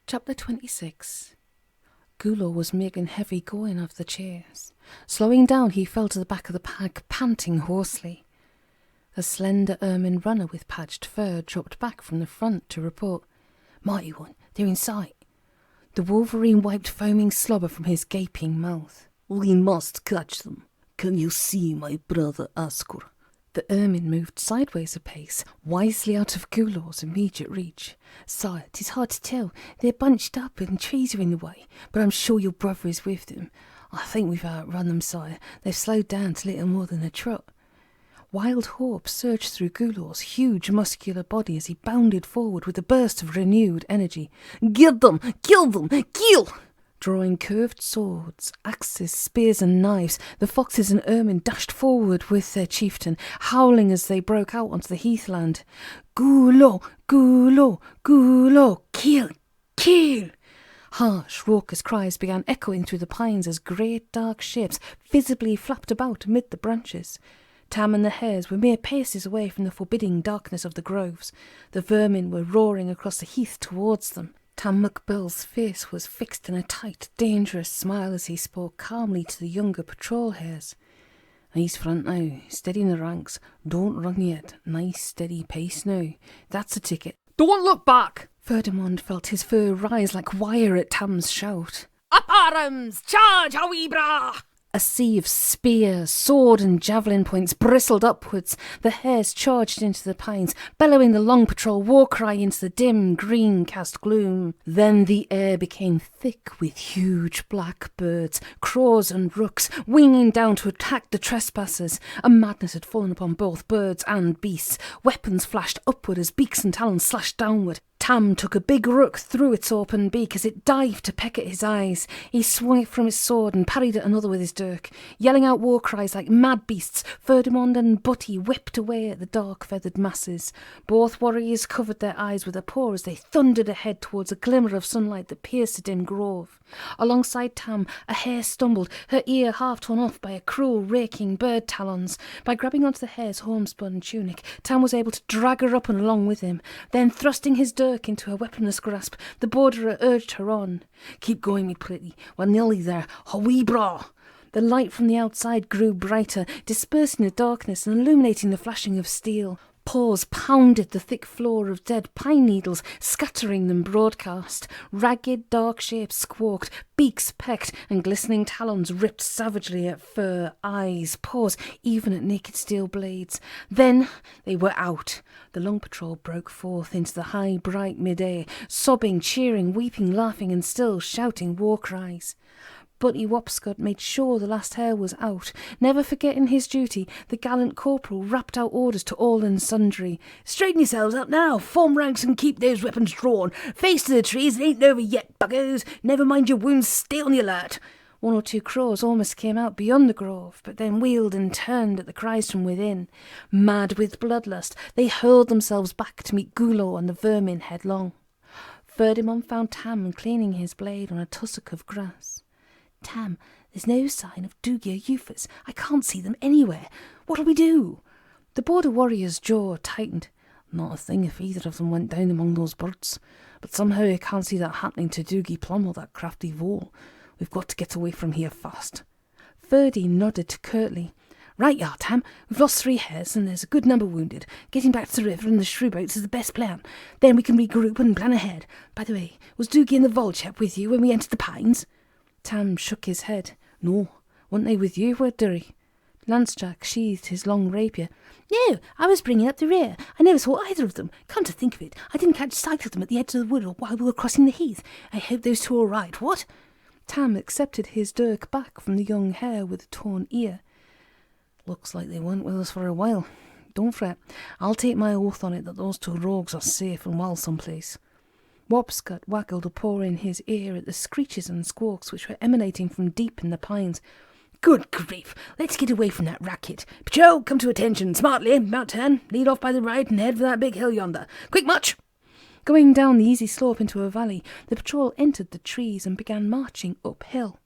Chapter 26. Gulo was making heavy going of the chairs. Slowing down, he fell to the back of the pack, panting hoarsely. A slender ermine runner with patched fur dropped back from the front to report, "Mighty one, they're in sight." The wolverine wiped foaming slobber from his gaping mouth. "We must catch them. Can you see my brother Askur?" The ermine moved sideways a pace, wisely out of Gulo's immediate reach. "Sire, 'tis hard to tell. They're bunched up and trees are in the way, but I'm sure your brother is with them. I think we've outrun them, sire. They've slowed down to little more than a trot." Wild hope surged through Gulo's huge muscular body as he bounded forward with a burst of renewed energy. "Get them! Kill them! Kill!" Drawing curved swords, axes, spears and knives, the foxes and ermine dashed forward with their chieftain, howling as they broke out onto the heathland. "Gulo! Gulo! Gulo! Kill! Kill!" Harsh, raucous cries began echoing through the pines as great dark shapes visibly flapped about amid the branches. Tam and the hares were mere paces away from the forbidding darkness of the groves. The vermin were roaring across the heath towards them. Tam MacBurl's face was fixed in a tight, dangerous smile as he spoke calmly to the younger patrol hares. "Nice front now, steady in the ranks, don't run yet, nice steady pace now, that's a ticket." "Don't look back!" Ferdinand felt his fur rise like wire at Tam's shout. "Up arms! Charge, Hawibra!" A sea of spear, sword and javelin points bristled upwards. The hares charged into the pines, bellowing the long patrol war cry into the dim, green-cast gloom. Then the air became thick with huge black birds, crows and rooks, winging down to attack the trespassers. A madness had fallen upon both birds and beasts. Weapons flashed upward as beaks and talons slashed downward. Tam took a big rook through its open beak as it dived to peck at his eyes. He swung it from his sword and parried at another with his dirk. Yelling out war cries like mad beasts, Ferdinand and Butty whipped away at the dark-feathered masses. Both warriors covered their eyes with a paw as they thundered ahead towards a glimmer of sunlight that pierced a dim grove. Alongside Tam, a hare stumbled, her ear half torn off by a cruel, raking bird talons. By grabbing onto the hare's homespun tunic, Tam was able to drag her up and along with him. Then, thrusting his dirk into her weaponless grasp, the borderer urged her on. "Keep going, me pretty. We're nearly there. Hawibra!" The light from the outside grew brighter, dispersing the darkness and illuminating the flashing of steel. Paws pounded the thick floor of dead pine needles, scattering them broadcast. Ragged, dark shapes squawked, beaks pecked, and glistening talons ripped savagely at fur, eyes, paws, even at naked steel blades. Then they were out. The long patrol broke forth into the high, bright mid-air, sobbing, cheering, weeping, laughing, and still shouting war cries. Butty Wapscott made sure the last hare was out. Never forgetting his duty, the gallant corporal rapped out orders to all and sundry. "Straighten yourselves up now, form ranks and keep those weapons drawn. Face to the trees, it ain't over yet, buggers. Never mind your wounds, stay on the alert." One or two crows almost came out beyond the grove, but then wheeled and turned at the cries from within. Mad with bloodlust, they hurled themselves back to meet Gulo and the vermin headlong. Ferdinand found Tam cleaning his blade on a tussock of grass. "Tam, there's no sign of Doogy or Euphas. I can't see them anywhere. What'll we do?" The border warrior's jaw tightened. "Not a thing if either of them went down among those birds. But somehow I can't see that happening to Doogy Plumm or that crafty vole. We've got to get away from here fast." Ferdy nodded curtly. "Right you are, Tam. We've lost 3 hares and there's a good number wounded. Getting back to the river and the shrew boats is the best plan. Then we can regroup and plan ahead. By the way, was Doogy and the vole chap with you when we entered the pines?" Tam shook his head. "No. Weren't they with you, word Durry?" Lancejack sheathed his long rapier. "No, I was bringing up the rear. I never saw either of them. Come to think of it, I didn't catch sight of them at the edge of the wood or while we were crossing the heath. I hope those two are all right, what?" Tam accepted his dirk back from the young hare with a torn ear. "Looks like they weren't with us for a while. Don't fret. I'll take my oath on it that those 2 rogues are safe and well someplace." Wapscott waggled a paw in his ear at the screeches and squawks which were emanating from deep in the pines. "Good grief! Let's get away from that racket. Patrol, come to attention. Smartly, about turn. Lead off by the right and head for that big hill yonder. Quick march!" Going down the easy slope into a valley, the patrol entered the trees and began marching uphill.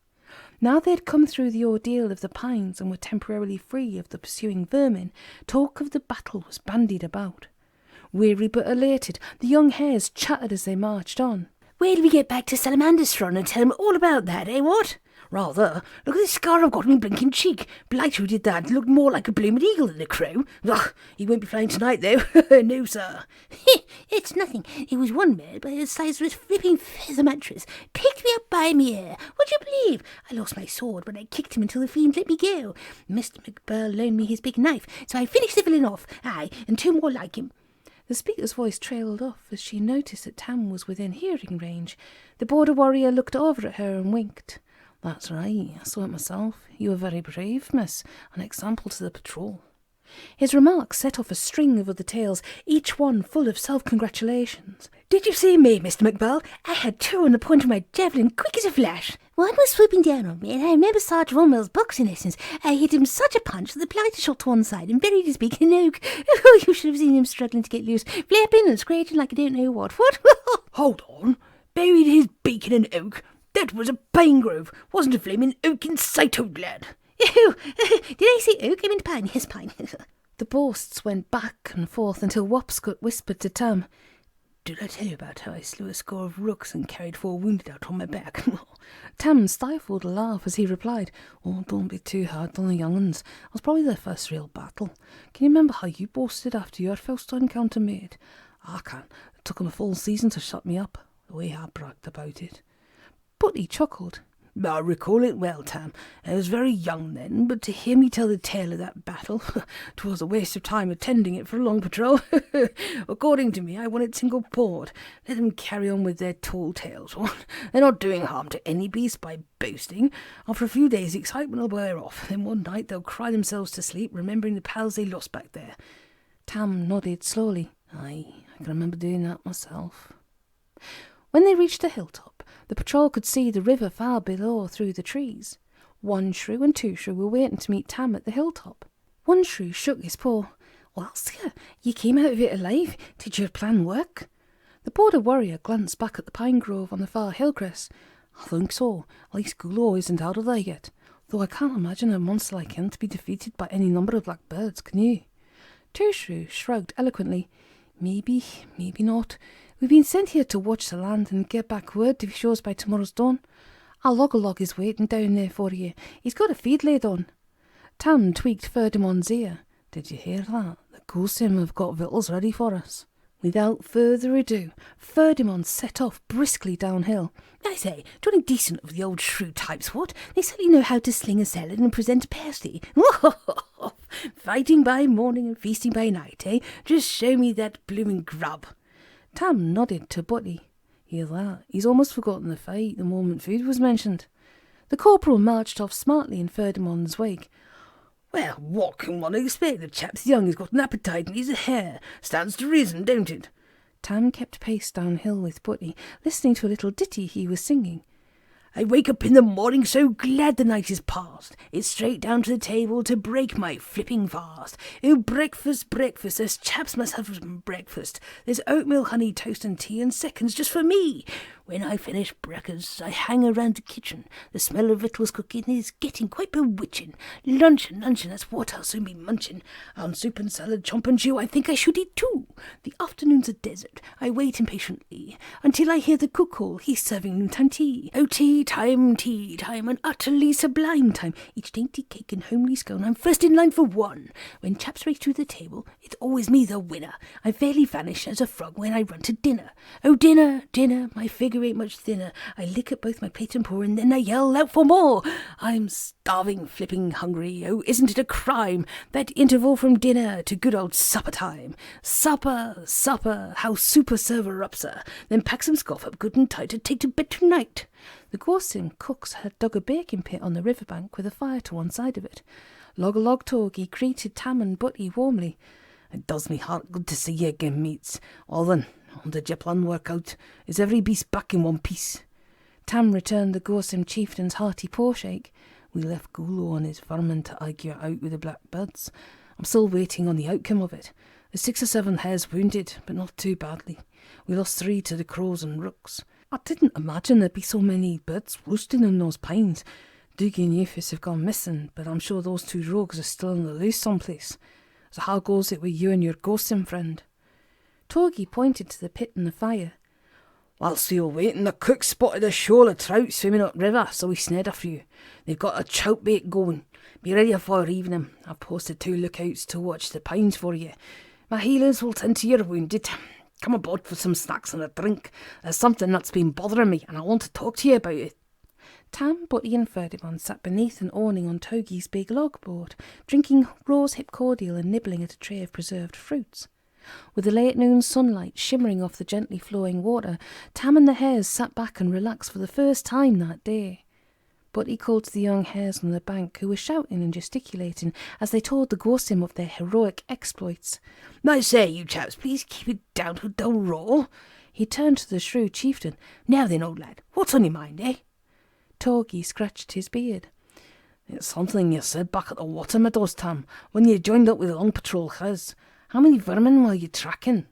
Now they had come through the ordeal of the pines and were temporarily free of the pursuing vermin, talk of the battle was bandied about. Weary but elated, the young hares chattered as they marched on. Where do we get back to Salamander's front and tell him all about that, eh, what? Rather. Look at the scar I've got on my blinking cheek. Blight who did that looked more like a bloomin' eagle than a crow. Ugh, he won't be flying tonight, though. No, sir. It's nothing. It was one bird by the size of his flipping feather mattress. Picked me up by me ear. Would you believe? I lost my sword, but I kicked him until the fiend let me go. Mr. MacBurl loaned me his big knife, so I finished the villain off. Aye, and 2 more like him. The speaker's voice trailed off as she noticed that Tam was within hearing range. The border warrior looked over at her and winked. That's right, I saw it myself. You were very brave, miss, an example to the patrol. His remarks set off a string of other tales, each one full of self-congratulations. Did you see me, Mr. MacBurl? I had 2 on the point of my javelin, quick as a flash. One was swooping down on me, and I remember Sergeant Womel's boxing lessons. I hit him such a punch that the blighter shot to one side and buried his beak in an oak. Oh, you should have seen him struggling to get loose, flapping and scratching like I don't know what. What? Hold on. Buried his beak in an oak? That was a pine grove. Wasn't a flaming oak in sight, old lad. Oh, did I say oak? I meant pine. Yes, pine. The boasts went back and forth until Wopscut whispered to Tam, Did I tell you about how I slew a score of rooks and carried 4 wounded out on my back? Tam stifled a laugh as he replied, Oh, don't be too hard on the young uns. It was probably their first real battle. Can you remember how you boasted after your first encounter made? I can. It took 'em a full season to shut me up, the way I bragged about it. But he chuckled. I recall it well, Tam. I was very young then, but to hear me tell the tale of that battle, 'twas a waste of time attending it for a long patrol. According to me, I won it single port. Let them carry on with their tall tales. They're not doing harm to any beast by boasting. After a few days, the excitement will wear off. Then one night they'll cry themselves to sleep, remembering the pals they lost back there. Tam nodded slowly. Aye, I can remember doing that myself. When they reached the hilltop, the patrol could see the river far below through the trees. 1 shrew and 2 shrew were waiting to meet Tam at the hilltop. 1 shrew shook his paw. Well, sir, you came out of it alive. Did your plan work? The border warrior glanced back at the pine grove on the far hillcrest. I think so. At least Gulo isn't out of there yet. Though I can't imagine a monster like him to be defeated by any number of black birds, can you? 2 shrew shrugged eloquently. Maybe, maybe not. We've been sent here to watch the land and get back word if he shows by tomorrow's dawn. Our log is waiting down there for you. He's got a feed laid on. Tam tweaked Ferdemon's ear. Did you hear that? The Gosim have got victuals ready for us. Without further ado, Ferdimond set off briskly downhill. I say, jolly decent of the old shrew types, what? They certainly know how to sling a salad and present a pasty. Fighting by morning and feasting by night, eh? Just show me that blooming grub. Tam nodded to Buddy. Hear that? He's almost forgotten the fight the moment food was mentioned. The corporal marched off smartly in Ferdimond's wake. Well, what can one expect? The chap's young, he's got an appetite and he's a hare. Stands to reason, don't it? Tam kept pace downhill with Buddy, listening to a little ditty he was singing. I wake up in the morning so glad the night is past. It's straight down to the table to break my flipping fast. Oh, breakfast, breakfast, us chaps must have some breakfast. There's oatmeal, honey, toast and tea and seconds just for me. When I finish breakfast, I hang around the kitchen. The smell of victuals cooking is getting quite bewitching. Luncheon, that's what I'll soon be munching. On soup and salad, chomp and chew, I think I should eat too. The afternoon's a desert. I wait impatiently until I hear the cook call. He's serving noontime tea. Oh, tea time, an utterly sublime time. Each dainty cake and homely scone, I'm first in line for one. When chaps race to the table, it's always me the winner. I fairly vanish as a frog when I run to dinner. Oh, dinner, my figure ain't much thinner. I lick at both my plate and pour, and then I yell out for more. I'm starving, flipping hungry. Oh, isn't it a crime? That interval from dinner to good old supper time. Supper, how super server up, sir. Then pack some scoff up good and tight to take to bed tonight. The Gorsim cooks had dug a baking pit on the riverbank with a fire to one side of it. Log Togi greeted Tam and Buddy warmly. It does me heart good to see you again, mates. Well then, did your plan work out? Is every beast back in one piece? Tam returned the Gorsim chieftain's hearty paw-shake. We left Gulo and his vermin to argue it out with the blackbirds. I'm still waiting on the outcome of it. There's 6 or 7 hares wounded, but not too badly. We lost 3 to the crows and rooks. I didn't imagine there'd be so many birds roosting in those pines. Doogy and Euphis have gone missing, but I'm sure those 2 rogues are still on the loose someplace. So how goes it with you and your Gorsim friend? Togi pointed to the pit and the fire. Whilst we were waiting, the cook spotted a shoal of trout swimming up river, so we snared a few. They've got a trout bait going. Be ready for evening. I've posted 2 lookouts to watch the pines for you. My healers will tend to your wounded. Come aboard for some snacks and a drink. There's something that's been bothering me, and I want to talk to you about it. Tam, Buddy and Ferdinand sat beneath an awning on Togi's big log board, drinking rose-hip cordial and nibbling at a tray of preserved fruits. With the late noon sunlight shimmering off the gently flowing water, Tam and the hares sat back and relaxed for the first time that day. Buddy called to the young hares on the bank, who were shouting and gesticulating as they told the Gosim of their heroic exploits. "Now say, you chaps, please keep it down to a dull roar." He turned to the shrewd chieftain. "Now then, old lad, what's on your mind, eh?" Togi scratched his beard. "It's something you said back at the water meadows, Tam, when you joined up with Long Patrol Hares. How many vermin were you tracking?"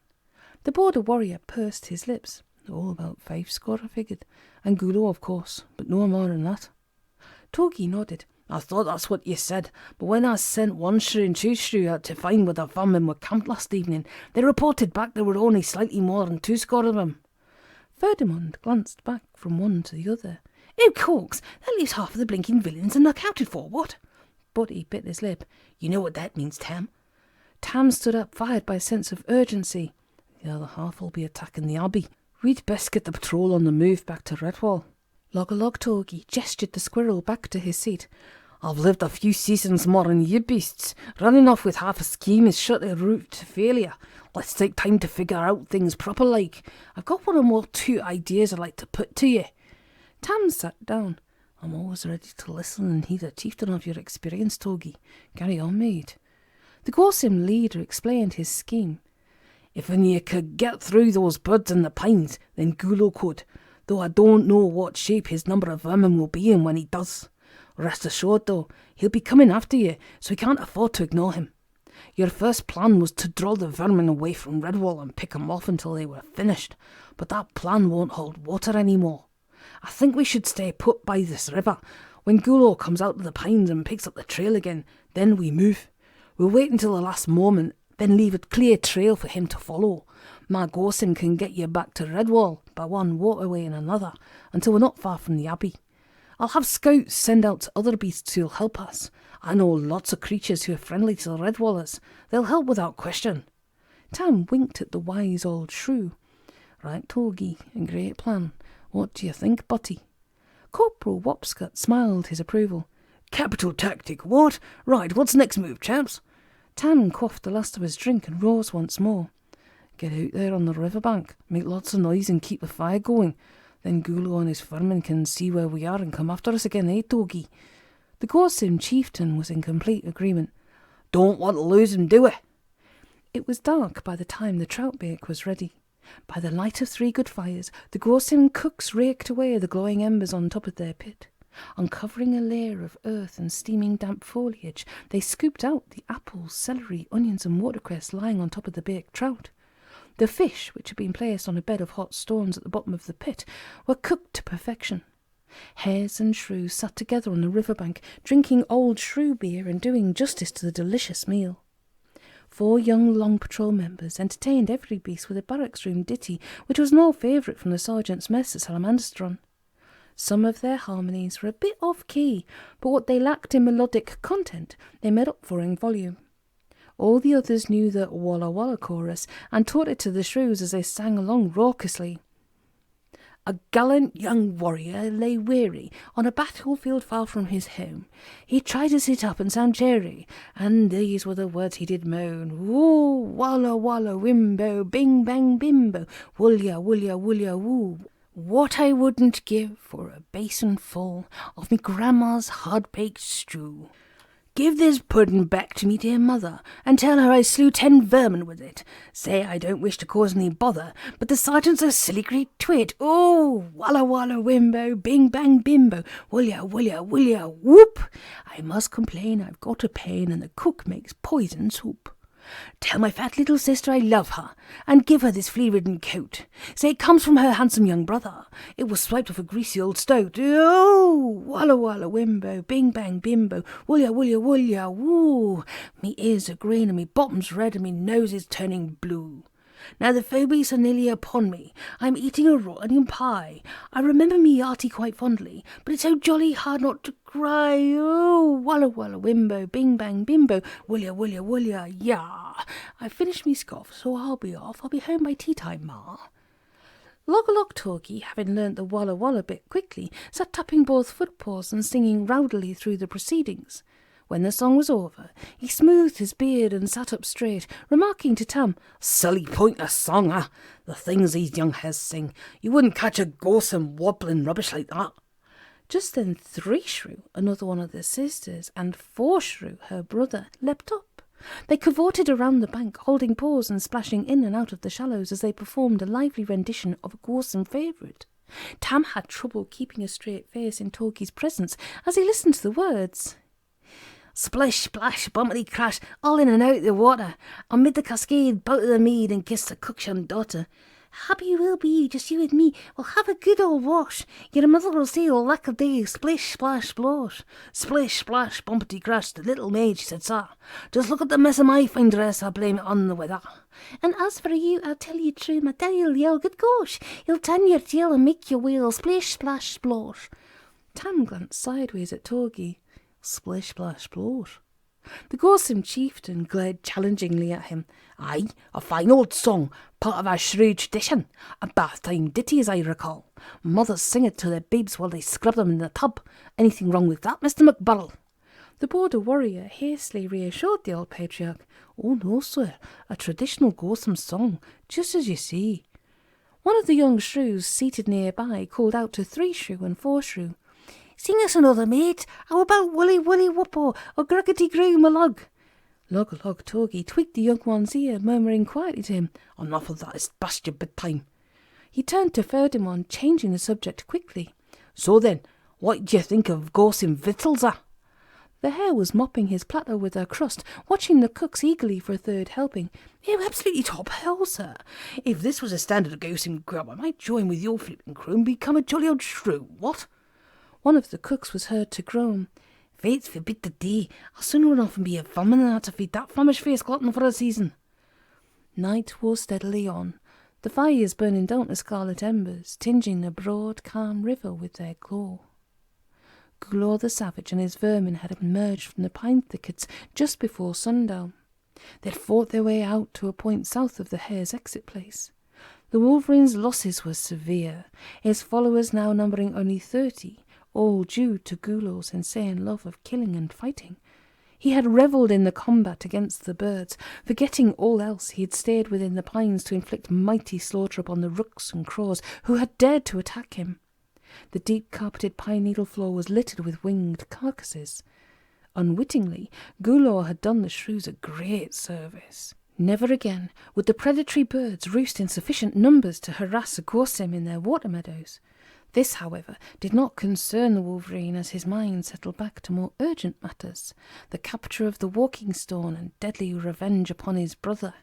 The border warrior pursed his lips. "Oh, about 5 score, I figured. And Gulo, of course, but no more than that." Togi nodded. "I thought that's what you said, but when I sent 1 shrew and 2 shrew out to find where the vermin were camped last evening, they reported back there were only slightly more than 2 score of them." Ferdinand glanced back from one to the other. "Oh, Cogs, that leaves half of the blinking villains unaccounted for, what?" Buddy bit his lip. "You know what that means, Tam." Tam stood up, fired by a sense of urgency. "The other half will be attacking the Abbey. We'd best get the patrol on the move back to Redwall." Log-a-log Togi gestured the squirrel back to his seat. "I've lived a few seasons more than you beasts. Running off with half a scheme is sure to route to failure. Let's take time to figure out things proper like. I've got 1 or more 2 ideas I'd like to put to you." Tam sat down. "I'm always ready to listen and heed a chieftain of your experience, Togi. Carry on, mate." The Gosim leader explained his scheme. "If you could get through those birds in the pines, then Gulo could, though I don't know what shape his number of vermin will be in when he does. Rest assured, though, he'll be coming after you, so we can't afford to ignore him. Your first plan was to draw the vermin away from Redwall and pick 'em off until they were finished, but that plan won't hold water anymore. I think we should stay put by this river. When Gulo comes out of the pines and picks up the trail again, then we move. We'll wait until the last moment, then leave a clear trail for him to follow. My Gosim can get you back to Redwall by one waterway and another, until we're not far from the Abbey. I'll have scouts send out to other beasts who'll help us. I know lots of creatures who are friendly to the Redwallers. They'll help without question." Tam winked at the wise old shrew. "Right, Togi, a great plan. What do you think, Butty?" Corporal Wopscott smiled his approval. "Capital tactic, what? Right, what's the next move, chaps?" Tam quaffed the last of his drink and rose once more. "Get out there on the riverbank, make lots of noise and keep the fire going. Then Gulo and his vermin can see where we are and come after us again, eh, Togi?" The Gosim chieftain was in complete agreement. "Don't want to lose him, do we?" It was dark by the time the trout bake was ready. By the light of 3 good fires, the Gosim cooks raked away the glowing embers on top of their pit. Uncovering a layer of earth and steaming damp foliage, they scooped out the apples, celery, onions and watercress lying on top of the baked trout. The fish, which had been placed on a bed of hot stones at the bottom of the pit, were cooked to perfection. Hares and shrews sat together on the riverbank, drinking old shrew beer and doing justice to the delicious meal. 4 young Long Patrol members entertained every beast with a barracks room ditty, which was an old favourite from the sergeant's mess at Salamanderstron. Some of their harmonies were a bit off-key, but what they lacked in melodic content, they made up for in volume. All the others knew the Walla Walla chorus and taught it to the shrews as they sang along raucously. "A gallant young warrior lay weary on a battlefield far from his home. He tried to sit up and sound cheery, and these were the words he did moan. Woo, walla walla wimbo, bing bang bimbo, woolya woolya woolya woo. What I wouldn't give for a basin full of me grandma's hard-baked stew. Give this pudding back to me dear mother, and tell her I slew 10 vermin with it. Say I don't wish to cause any bother, but the sergeant's a silly great twit. Oh, walla walla wimbo, bing bang bimbo, woolya woolya woolya whoop. I must complain I've got a pain, and the cook makes poison soup. Tell my fat little sister I love her, and give her this flea-ridden coat. Say it comes from her handsome young brother. It was swiped off a greasy old stoat. Oh, walla walla wimbo, bing bang bimbo, woolya woolya woolya woo. Me ears are green and me bottom's red and me nose is turning blue. Now the phobies are nearly upon me. I'm eating a raw onion pie. I remember me arty quite fondly, but it's so jolly hard not to cry. Oh, walla walla wimbo, bing bang bimbo, woolia woolia woolia, yah. I finished me scoff, so I'll be off. I'll be home by tea time, ma. Log Torgy, having learnt the walla walla bit quickly, sat tapping both footpaws and singing rowdily through the proceedings. When the song was over, he smoothed his beard and sat up straight, remarking to Tam, "Silly pointless song, huh? The things these young hares sing. You wouldn't catch a gossam wobbling rubbish like that." Just then 3 Shrew, another one of the sisters, and 4 Shrew, her brother, leapt up. They cavorted around the bank, holding paws and splashing in and out of the shallows as they performed a lively rendition of a Gorsome favourite. Tam had trouble keeping a straight face in Torgy's presence as he listened to the words. Splish, splash, bumpity crash, all in and out the water. Amid the cascade, bout of the mead, and kiss the cook's young daughter. Happy we'll be, just you and me. We'll have a good old wash. Your mother will say, "Oh, lack of day, splish, splash, splosh." Splish, splash, bumpity crash, the little maid, she said, "Sir, just look at the mess of my fine dress, I blame it on the weather." And as for you, I'll tell you true, my daddy'll yell, "Good gosh!" He'll turn your tail and make you wail, "Splish, splash, splosh." Tam glanced sideways at Torgy. Splish, splash, splosh. The Gorsome chieftain glared challengingly at him. "Aye, a fine old song, part of our Shrew tradition. A bath time ditty, as I recall. Mothers sing it to their babes while they scrub them in the tub. Anything wrong with that, Mr. MacBurl?" The border warrior hastily reassured the old patriarch. "Oh no, sir, a traditional Gorsome song, just as you see." One of the young Shrews seated nearby called out to 3 Shrew and 4 Shrew. "Sing us another, mate. How about Willy Willy Whoppo or Grackety Groo Malug?" Log Torgy tweaked the young one's ear, murmuring quietly to him, "Enough of that, it's past your bedtime." He turned to Ferdinand, changing the subject quickly. "So then, what do you think of Gorsome victuals, The hare was mopping his platter with her crust, watching the cooks eagerly for a third helping. "Oh, absolutely top hell, sir. If this was a standard of Gorsome grub, I might join with your flipping crew and become a jolly old Shrew, what?" One of the cooks was heard to groan. "Fates forbid the day. I'll sooner run off and be a vermin than have to feed that famished-faced glutton for a season." Night wore steadily on, the fires burning down to scarlet embers, tinging the broad, calm river with their glow. Gulo the Savage and his vermin had emerged from the pine thickets just before sundown. They'd fought their way out to a point south of the hare's exit place. The wolverine's losses were severe, his followers now numbering only 30, all due to Gulo's insane love of killing and fighting. He had revelled in the combat against the birds. Forgetting all else, he had stayed within the pines to inflict mighty slaughter upon the rooks and crows who had dared to attack him. The deep-carpeted pine needle floor was littered with winged carcasses. Unwittingly, Gulo had done the shrews a great service. Never again would the predatory birds roost in sufficient numbers to harass a Gorsome in their water meadows. This, however, did not concern the wolverine as his mind settled back to more urgent matters, the capture of the walking stone and deadly revenge upon his brother.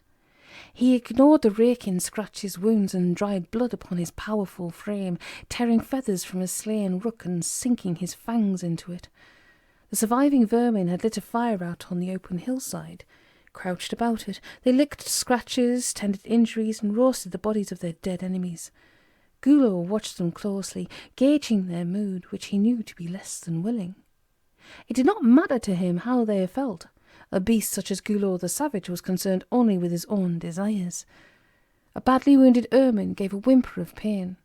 He ignored the raking scratches, wounds, and dried blood upon his powerful frame, tearing feathers from a slain rook and sinking his fangs into it. The surviving vermin had lit a fire out on the open hillside. Crouched about it, they licked scratches, tended injuries, and roasted the bodies of their dead enemies. Gulo watched them closely, gauging their mood, which he knew to be less than willing. It did not matter to him how they felt. A beast such as Gulo the Savage was concerned only with his own desires. A badly wounded ermine gave a whimper of pain.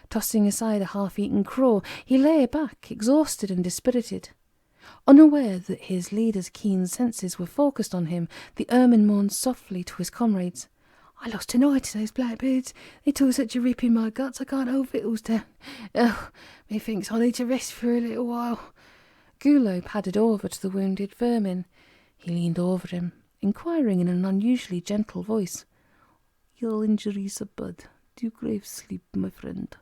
Tossing aside a half-eaten crow, he lay back, exhausted and dispirited. Unaware that his leader's keen senses were focused on him, the ermine moaned softly to his comrades. "I lost an eye to those blackbirds. They took such a rip in my guts I can't hold victuals down. Oh, methinks I need to rest for a little while." Gulo padded over to the wounded vermin. He leaned over him, inquiring in an unusually gentle voice. "Your injuries are bad. Do grave sleep, my friend."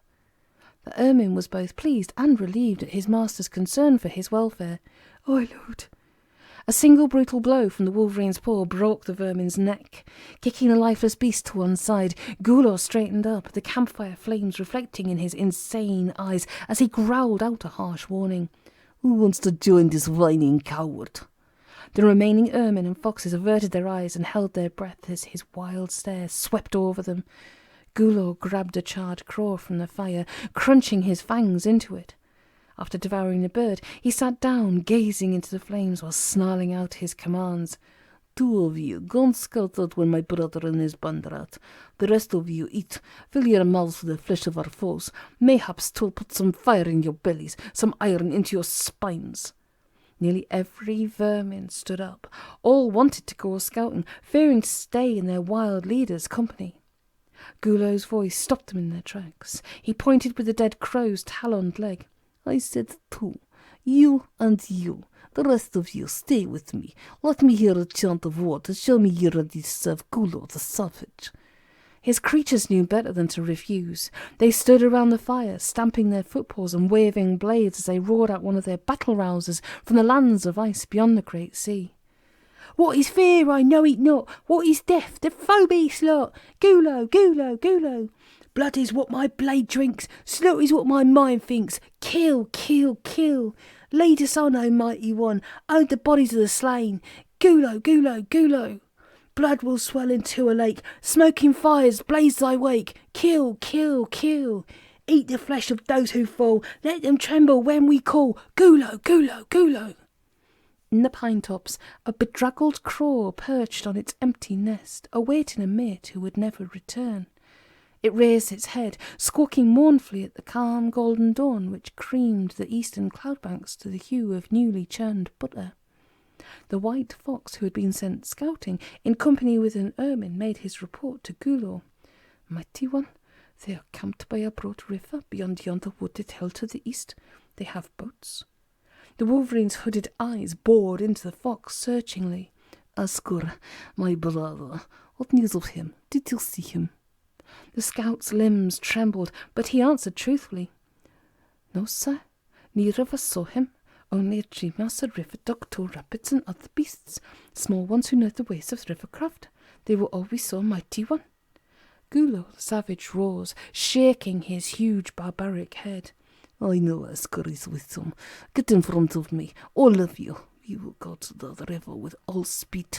The ermine was both pleased and relieved at his master's concern for his welfare. "Oh, Lord." A single brutal blow from the wolverine's paw broke the vermin's neck. Kicking the lifeless beast to one side, Gulo straightened up, the campfire flames reflecting in his insane eyes as he growled out a harsh warning. "Who wants to join this whining coward?" The remaining ermine and foxes averted their eyes and held their breath as his wild stare swept over them. Gulo grabbed a charred claw from the fire, crunching his fangs into it. After devouring the bird, he sat down, gazing into the flames while snarling out his commands. 2 of you, go and scout out where my brother and his band are at. The rest of you eat. Fill your mouths with the flesh of our foes. Mayhaps 'twill put some fire in your bellies, some iron into your spines. Nearly every vermin stood up. All wanted to go scouting, fearing to stay in their wild leader's company. Gulo's voice stopped them in their tracks. He pointed with the dead crow's taloned leg. I said 2. You and you. The rest of you, stay with me. Let me hear a chant of war to show me you're ready to serve Gulo the Savage. His creatures knew better than to refuse. They stood around the fire, stamping their footpaws and waving blades as they roared out one of their battle-rousers from the lands of ice beyond the great sea. What is fear? I know it not. What is death? The phobie slot. Gulo, Gulo, Gulo. Blood is what my blade drinks. Slaughter is what my mind thinks. Kill, kill, kill. Lead us on, O mighty one. Own the bodies of the slain. Gulo, Gulo, Gulo. Blood will swell into a lake. Smoking fires blaze thy wake. Kill, kill, kill. Eat the flesh of those who fall. Let them tremble when we call. Gulo, Gulo, Gulo. In the pine tops, a bedraggled crow perched on its empty nest, awaiting a mate who would never return. It raised its head, squawking mournfully at the calm golden dawn which creamed the eastern cloudbanks to the hue of newly churned butter. The white fox who had been sent scouting, in company with an ermine, made his report to Gulo. Mighty one, they are camped by a broad river beyond yonder wooded hill to the east. They have boats. The wolverine's hooded eyes bored into the fox searchingly. Askur, my brother, what news of him? Did you see him? The scout's limbs trembled, but he answered truthfully. No, sir. Neither of us saw him. Only a dreamers, a river dog, 2 rabbits, and other beasts, small ones who know the ways of rivercraft. They were all we saw, mighty one. Gulo the Savage rose, shaking his huge barbaric head. I know Askur is with them. Get in front of me, all of you. We will go to the river with all speed.